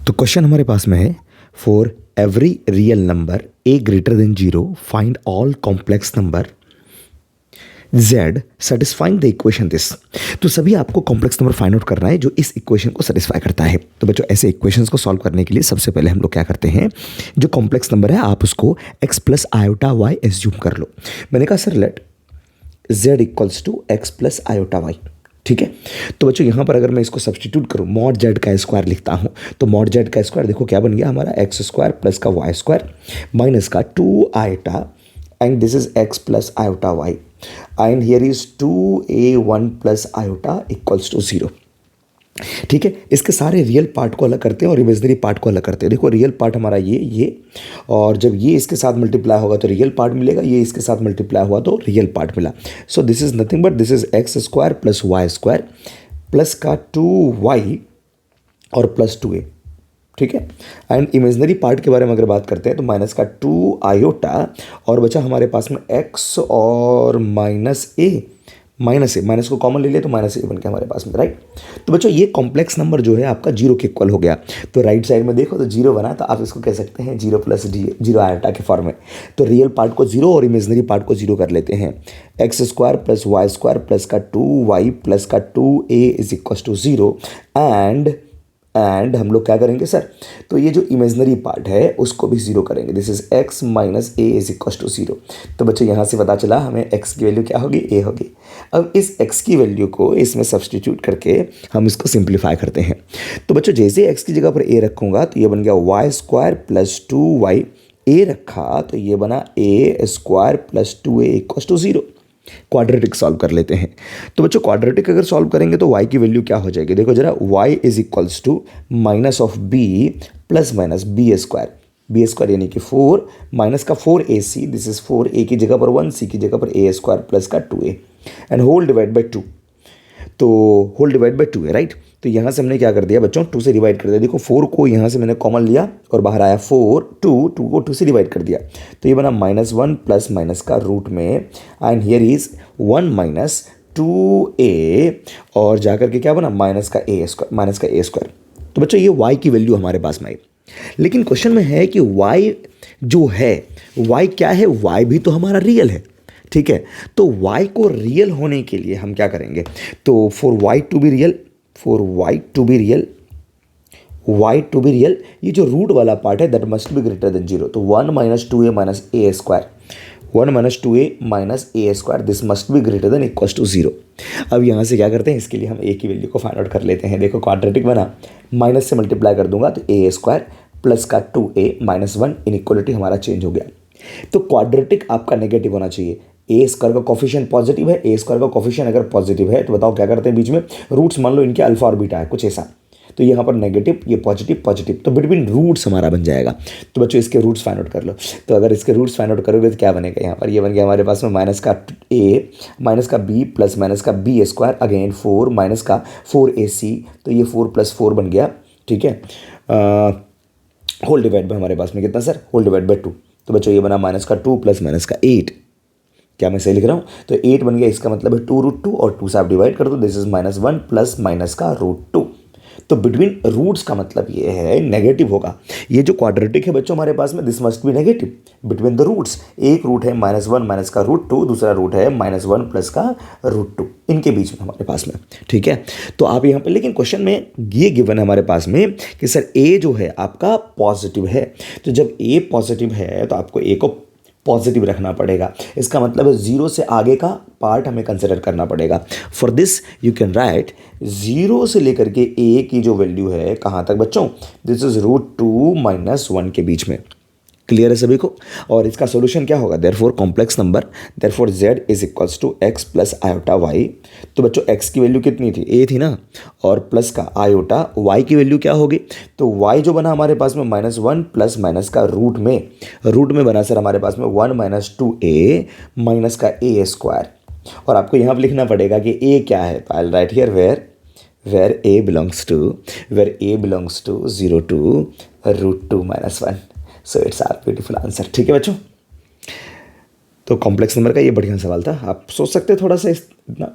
तो क्वेश्चन हमारे पास में है, for every real number A greater than zero find all complex number z satisfying the equation this. तो सभी आपको कॉम्प्लेक्स नंबर फाइंड आउट करना है जो इस इक्वेशन को सेटिस्फाई करता है। तो बच्चों ऐसे इक्वेशंस को सॉल्व करने के लिए सबसे पहले हम लोग क्या करते हैं, जो कॉम्प्लेक्स नंबर है आप उसको x plus iota y assume कर लो। मैंने कहा sir let z equals to x plus iota y, ठीक है। तो बच्चों यहाँ पर अगर मैं इसको सब्सटीट्यूट करूँ, मॉड जेड का स्क्वायर लिखता हूँ, तो मॉड जेड का स्क्वायर देखो क्या बन गया हमारा, एक्स स्क्वायर प्लस का वाई स्क्वायर माइनस का 2 iota and this is x plus iota y and here is 2a1 plus iota equals to 0, ठीक है। इसके सारे रियल पार्ट को अलग करते हैं और इमेजिनरी पार्ट को अलग करते हैं। देखो रियल पार्ट हमारा ये और जब ये इसके साथ मल्टीप्लाई होगा तो रियल पार्ट मिलेगा, ये इसके साथ मल्टीप्लाई हुआ तो रियल पार्ट मिला। So this is nothing but this is x square plus y square plus का 2y और प्लस 2a, ठीक है। एंड इमेजिनरी पार्ट के बारे में अगर बात करते हैं तो माइनस का 2 आयोटा और बचा हमारे पास में x और माइनस माइनस को कॉमन ले लिया तो माइनस ए बन गया हमारे पास में, राइट। तो बच्चों ये कॉम्प्लेक्स नंबर जो है आपका जीरो के इक्वल हो गया। तो राइट साइड में देखो तो जीरो बना, तो आप इसको कह सकते हैं zero plus D, zero iota के फॉर्म में। तो रियल पार्ट को जीरो और इमेजिनरी पार्ट को जीरो कर लेते हैं। X square plus y square plus का 2y प्लस का 2a is equal to 0 and हम लोग क्या करेंगे सर, तो ये जो इमेजिनरी पार्ट है उसको भी जीरो करेंगे। This is x minus A is equal to 0। तो बच्चों यहाँ से पता चला हमें x की वैल्यू क्या होगी, a होगी। अब इस x की वैल्यू को इसमें सब्सटीट्यूट करके हम इसको सिंप्लीफाई करते हैं। तो बच्चों जैसे x की जगह पर a रखूँगा तो ये बन गया Y square plus 2y, a रखा तो ये बना a square plus 2a equal to 0। Quadratic solve कर लेते हैं। तो बच्चों क्वाड्रेटिक अगर सॉल्व करेंगे तो y की वैल्यू क्या हो जाएगी, देखो जरा, y is equals to minus of b plus minus B square यानी कि 4 माइनस का 4ac, दिस इज 4, a की जगह पर 1, c की जगह पर a स्क्वायर प्लस का 2a and whole divide by 2। तो होल डिवाइड बाई 2 है, राइट। तो यहाँ से हमने क्या कर दिया बच्चों, 2 से डिवाइड कर दिया। देखो 4 को यहाँ से मैंने कॉमन लिया और बाहर आया 4, 2 को 2 से डिवाइड कर दिया तो ये बना -1 प्लस माइनस का रूट में and here is 1 minus 2a और जाकर के क्या बना माइनस का a स्क्वायर। तो बच्चों ये y की वैल्यू हमारे पास में आई। लेकिन क्वेश्चन में है कि y जो है, y क्या है, y भी तो हमारा रियल है, ठीक है। तो y को रियल होने के लिए हम क्या करेंगे, तो for y to be real ये जो रूट वाला पार्ट है that must be greater than 0। तो 1 minus 2a minus a square, 1 minus 2a minus a square, this must be greater than equal to 0। अब यहाँ से क्या करते हैं, इसके लिए हम a की वैल्यू को फाइंड आउट कर लेते हैं। देखो क्वाड्रेटिक बना, माइनस से मल्टीप्लाई कर दूंगा तो a स्क्वायर प्लस का 2a माइनस 1, इनइक्वालिटी हमारा चेंज हो गया। तो क्वाड्रेटिक आपका नेगेटिव होना चाहिए। ए स्क्वायर का कोफिशिएंट पॉजिटिव है, ए स्क्वायर का कोफिशिएंट अगर पॉजिटिव है तो बताओ क्या करते हैं, बीच में रूट्स मान लो इनके अल्फा और बीटा है कुछ ऐसा, तो यहाँ पर नेगेटिव, ये पॉजिटिव, तो बिटवीन रूट्स हमारा बन जाएगा। तो बच्चों इसके रूट्स फाइंड आउट कर लो। तो अगर इसके रूट्स फाइंड आउट करोगे तो क्या बनेगा, यहाँ पर ये बन गया हमारे पास में माइनस का a माइनस का b प्लस माइनस का b स्क्वायर अगेन 4 माइनस का 4ac, तो ये 4 प्लस 4 बन गया, ठीक है। होल डिवाइड बाय हमारे पास में कितना सर, होल डिवाइड बाय 2। तो बच्चों ये बना माइनस का 2 प्लस माइनस का 8, क्या मैं सही लिख रहा हूँ, तो 8 बन गया, इसका मतलब है 2√2 और 2 से आप डिवाइड कर दो, दिस इज -1 प्लस माइनस का √2। तो बिटवीन रूट्स का मतलब ये है नेगेटिव होगा। ये जो क्वाड्रेटिक है बच्चों हमारे पास में, this must be negative between the roots. एक रूट है -1 माइनस का √2, दूसरा रूट है -1 प्लस का √2, इनके बीच में हमारे पास में, ठीक है। तो आप यहाँ पर, लेकिन क्वेश्चन में ये गिवन है हमारे पास में कि सर a जो है आपका पॉजिटिव है, तो जब a पॉजिटिव है तो आपको a को पॉजिटिव रखना पड़ेगा। इसका मतलब है 0 से आगे का पार्ट हमें कंसिडर करना पड़ेगा। For this you can write 0 से लेकर के a की जो वैल्यू है कहाँ तक बच्चों, दिस इज √2 माइनस 1 के बीच में। क्लियर है सभी को। और इसका सोल्यूशन क्या होगा, therefore complex number, therefore z is equals to x plus iota y। तो बच्चों x की वैल्यू कितनी थी, a थी ना, और प्लस का आयोटा y की वैल्यू क्या होगी, तो y जो बना हमारे पास में -1 प्लस माइनस का रूट में बना सर हमारे पास में 1 माइनस 2a माइनस का a स्क्वायर। और आपको यहाँ पर लिखना पड़ेगा कि a क्या है, तो I will write here where a belongs to 0 to √2 minus 1। So it's are beautiful answer, ठीक है बच्चों। तो कॉम्प्लेक्स नंबर का ये बढ़िया सवाल था, आप सोच सकते हैं थोड़ा सा इतना।